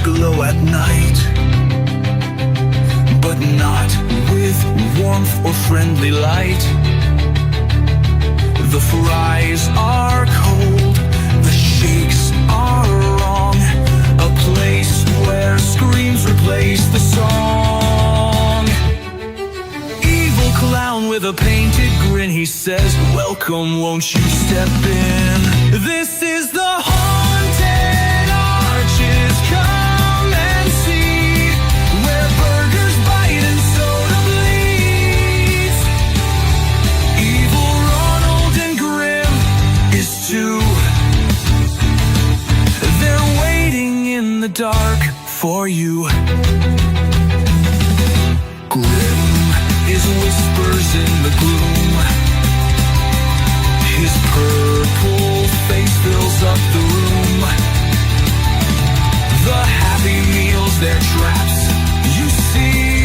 glow at night, but not with warmth or friendly light. The fries are cold, the shakes are wrong, a place where screams replace the song. Evil clown with a painted grin, he says, "Welcome, won't you step in? This is the haunted arches, come and see, where burgers bite and soda bleeds. Evil Ronald and Grim is too. They're waiting in the dark for you." Grim is whispers in the gloom, his purple face fills up the room. The Happy Meals, they're traps, you see,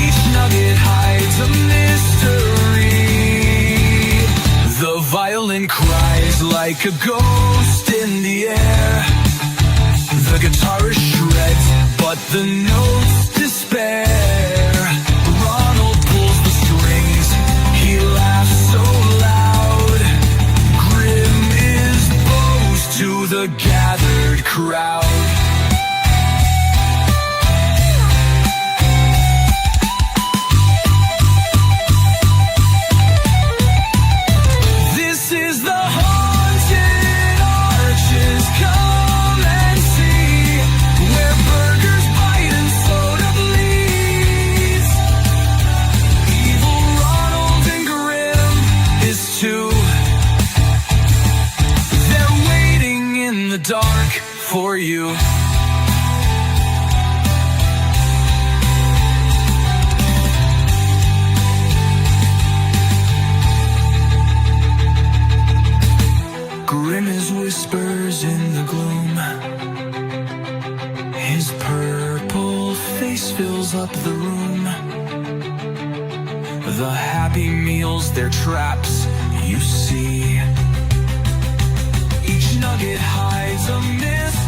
each nugget hides a mystery. The violin cries like a ghost in the air, the guitarist shreds, but the notes despair. Ronald pulls the strings, he laughs so loud. Grim is boast to the gathered crowd. This is the haunted arches, come and see, where burgers bite and soda bleeds. Evil Ronald and Grim is too. They're waiting in the dark for you. Grim is whispers in the gloom, his purple face fills up the room. The Happy Meals, they're traps, you see, each nugget hides a mystery.